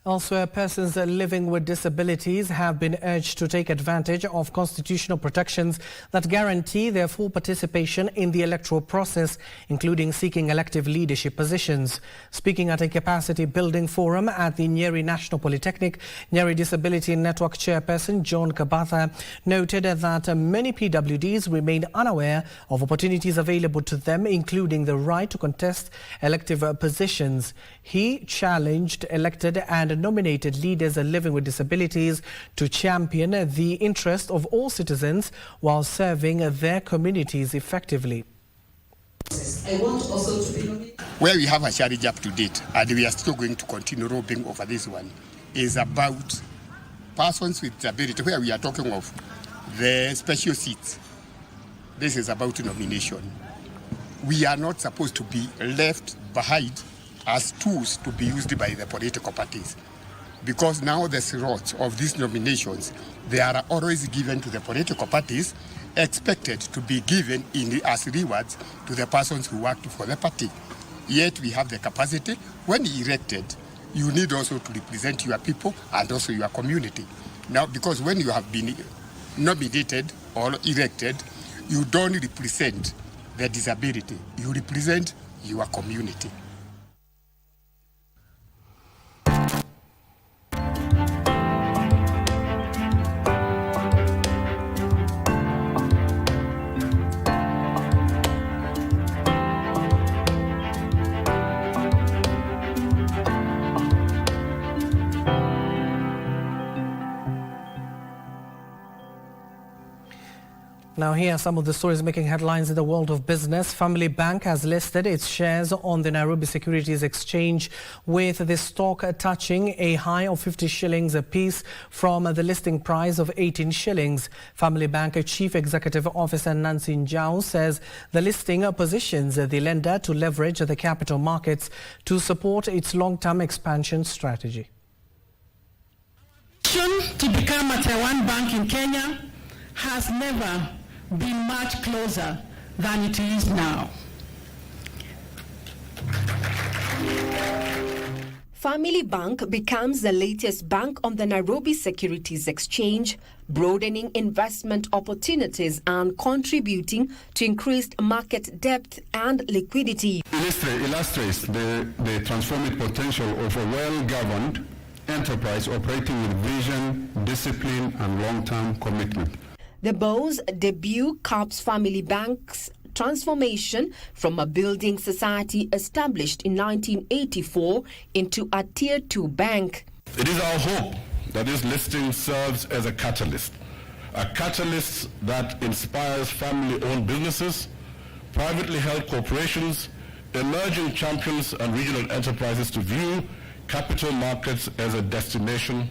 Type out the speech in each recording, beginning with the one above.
Elsewhere, persons living with disabilities have been urged to take advantage of constitutional protections that guarantee their full participation in the electoral process, including seeking elective leadership positions. Speaking at a capacity building forum at the Nyeri National Polytechnic, Nyeri Disability Network chairperson John Kabatha noted that many PWDs remain unaware of opportunities available to them, including the right to contest elective positions. He challenged elected and nominated leaders living with disabilities to champion the interest of all citizens while serving their communities effectively. I want also to be where we have a challenge up to date, and we are still going to continue roping over this one, is about persons with disability, where we are talking of the special seats. This is about nomination. We are not supposed to be left behind as tools to be used by the political parties. Because now the slots of these nominations, they are always given to the political parties, expected to be given as rewards to the persons who worked for the party. Yet we have the capacity, when elected, you need also to represent your people and also your community. Now, because when you have been nominated or elected, you don't represent the disability, you represent your community. Now here are some of the stories making headlines in the world of business. Family Bank has listed its shares on the Nairobi Securities Exchange, with the stock touching a high of 50 shillings a piece from the listing price of 18 shillings. Family Bank Chief Executive Officer Nancy Njau says the listing positions the lender to leverage the capital markets to support its long-term expansion strategy. To become a Tier 1 bank in Kenya has never been much closer than it is now. Family Bank becomes the latest bank on the Nairobi Securities Exchange, broadening investment opportunities and contributing to increased market depth and liquidity. Illustrates the transformative potential of a well-governed enterprise operating with vision, discipline, and long-term commitment. The Bow's debut caps Family Bank's transformation from a building society established in 1984 into a Tier 2 bank. It is our hope that this listing serves as a catalyst that inspires family-owned businesses, privately held corporations, emerging champions, and regional enterprises to view capital markets as a destination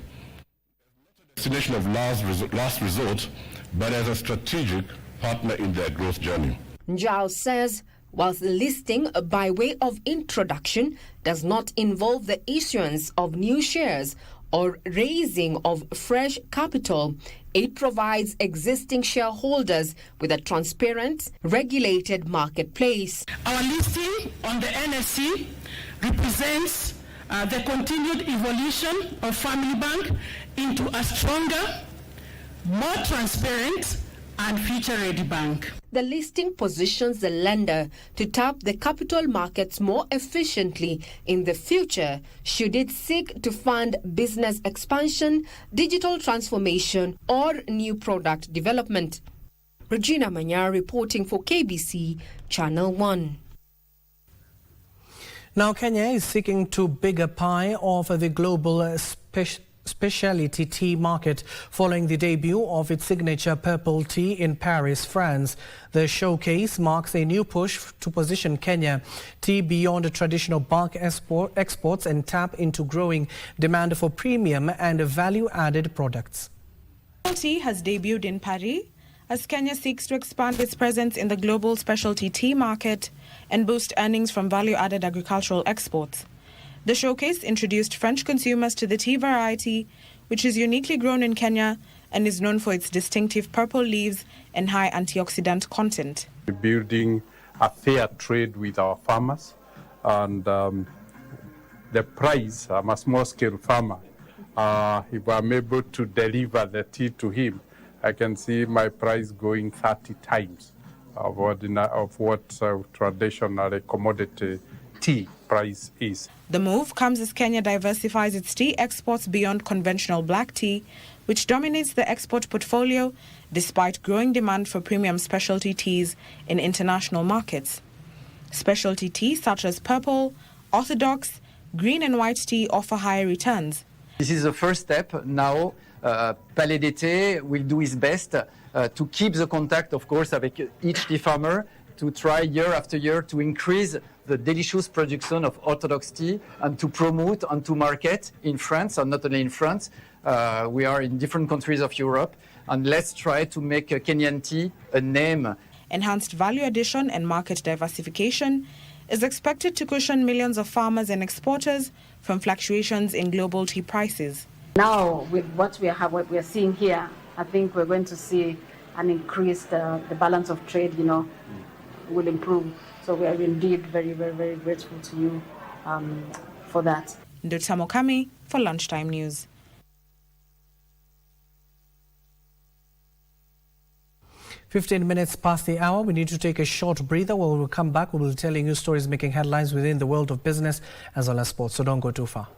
of last resort, but as a strategic partner in their growth journey. Njau says, whilst the listing by way of introduction does not involve the issuance of new shares or raising of fresh capital, it provides existing shareholders with a transparent, regulated marketplace. Our listing on the NSE represents the continued evolution of Family Bank into a stronger, more transparent and future-ready bank. The listing positions the lender to tap the capital markets more efficiently in the future, should it seek to fund business expansion, digital transformation, or new product development. Regina Manyar reporting for KBC Channel 1. Now, Kenya is seeking to bigger pie of the global specialty tea market following the debut of its signature purple tea in Paris, France. The showcase marks a new push to position Kenya tea beyond traditional bulk exports and tap into growing demand for premium and value-added products. Tea has debuted in Paris as Kenya seeks to expand its presence in the global specialty tea market and boost earnings from value-added agricultural exports. The showcase introduced French consumers to the tea variety, which is uniquely grown in Kenya and is known for its distinctive purple leaves and high antioxidant content. Building a fair trade with our farmers, and the price. I'm a small-scale farmer. If I'm able to deliver the tea to him, I can see my price going 30 times of what traditional commodity tea price is. The move comes as Kenya diversifies its tea exports beyond conventional black tea, which dominates the export portfolio despite growing demand for premium specialty teas in international markets. Specialty tea such as purple, orthodox, green and white tea offer higher returns. This is the first step. Now, Palais d'été will do its best to keep the contact, of course, with each tea farmer, to try year after year to increase the delicious production of orthodox tea and to promote and to market in France, and not only in France. We are in different countries of Europe, and let's try to make Kenyan tea a name. Enhanced value addition and market diversification is expected to cushion millions of farmers and exporters from fluctuations in global tea prices. Now, with what we are seeing here, I think we're going to see an increased the balance of trade, will improve. So we are indeed very, very, very grateful to you for that. Ndutsa Mokami for Lunchtime News. "15 minutes past the hour. We need to take a short breather. When we'll come back, we'll be telling you stories making headlines within the world of business as well as sports. So don't go too far.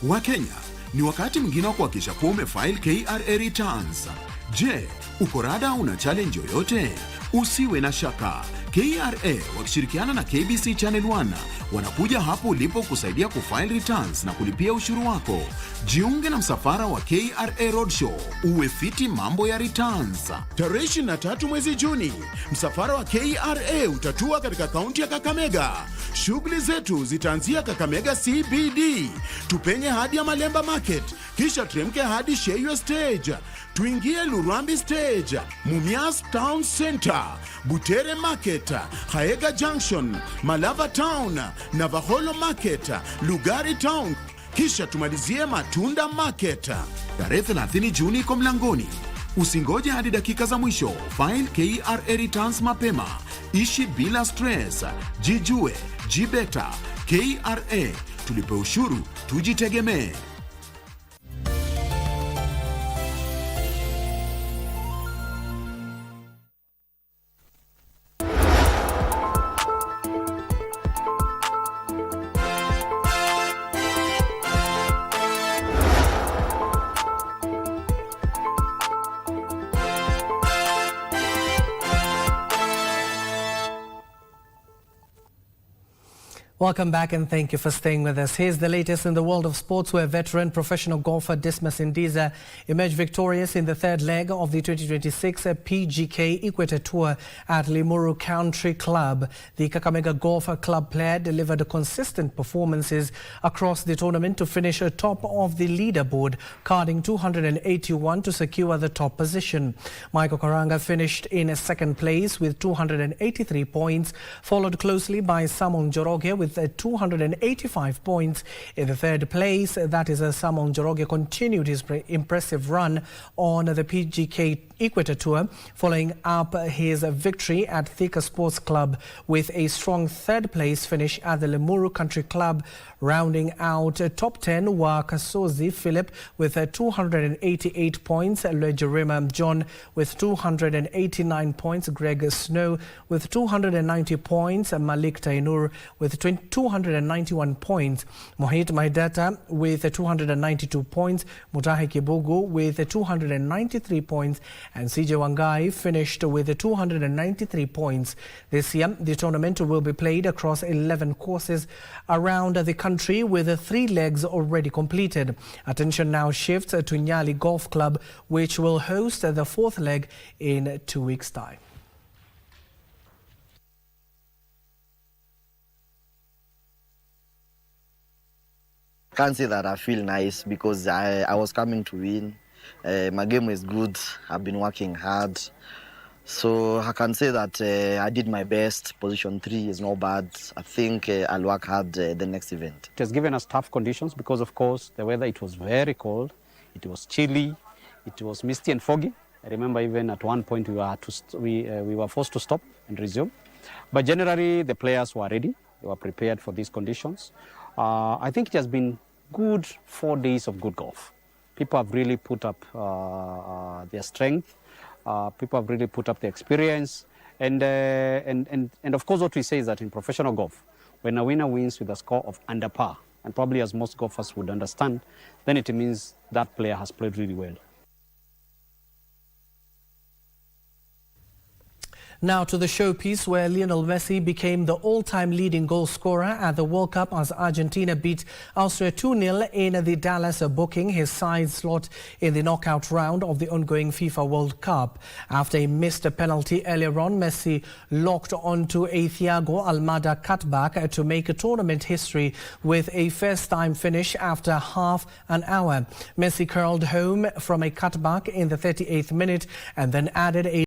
Wakenya, ni wakati mwingine wa kuhakikisha kuwa umefile KRA returns. Je, uko rada una challenge yoyote? Usiwe na shaka. KRA wakishirikiana na KBC Channel 1 wanakuja hapo ulipo kusaidia kufile returns na kulipia ushuru wako. Jiunge na msafara wa KRA Roadshow, uwe fiti mambo ya returns. Tarehe 23 mwezi Juni, msafara wa KRA utatua katika kaunti ya Kakamega. Shughuli zetu zitaanzia Kakamega CBD, tupenye hadi ya Malemba Market, kisha tremke hadi Sheyo Stage, tuingie Lurambi Stage, Mumias Town Center, Butere Market, Haega Junction, Malava Town, Navaholo Market, Lugari Town, kisha tumalizie Matunda Market. Tarehe 30 Juni iko mlangoni. Usingoje hadi dakika za mwisho. File KRA returns mapema. Ishi bila stress. Jijue, jibeta. KRA, tulipe ushuru, tujitegemee. Welcome back and thank you for staying with us. Here's the latest in the world of sports, where veteran professional golfer Dismas Ndiza emerged victorious in the third leg of the 2026 PGK Equator Tour at Limuru Country Club. The Kakamega Golf Club player delivered consistent performances across the tournament to finish atop of the leaderboard, carding 281 to secure the top position. Michael Karanga finished in second place with 283 points, followed closely by Samon Joroge with 285 points. In the third place, that is Samon Joroge continued his impressive run on the PGK Equator Tour, following up his victory at Thika Sports Club with a strong third place finish at the Limuru Country Club. Rounding out top 10 were Kasozi Philip with 288 points, Lejerima John with 289 points, Greg Snow with 290 points, Malik Tainur with 20 291 points. Mohit Maidata with 292 points. Mutahi Kibugu with 293 points. And CJ Wangai finished with 293 points. This year, the tournament will be played across 11 courses around the country with 3 legs already completed. Attention now shifts to Nyali Golf Club, which will host the 4th leg in 2 weeks' time. Can't say that I feel nice because I was coming to win. My game is good. I've been working hard. So I can say that I did my best. Position 3 is not bad. I think I'll work hard the next event. It has given us tough conditions because, of course, the weather, it was very cold. It was chilly. It was misty and foggy. I remember even at one point we were forced to stop and resume. But generally, the players were ready. They were prepared for these conditions. I think it has been good 4 days of good golf. People have really put up their strength. People have really put up their experience. And of course, what we say is that in professional golf, when a winner wins with a score of under par, and probably as most golfers would understand, then it means that player has played really well. Now to the showpiece where Lionel Messi became the all-time leading goal scorer at the World Cup as Argentina beat Austria 2-0 in the Dallas, booking his side slot in the knockout round of the ongoing FIFA World Cup. After he missed a penalty earlier on, Messi locked onto a Thiago Almada cutback to make a tournament history with a first-time finish after half an hour. Messi curled home from a cutback in the 38th minute and then added a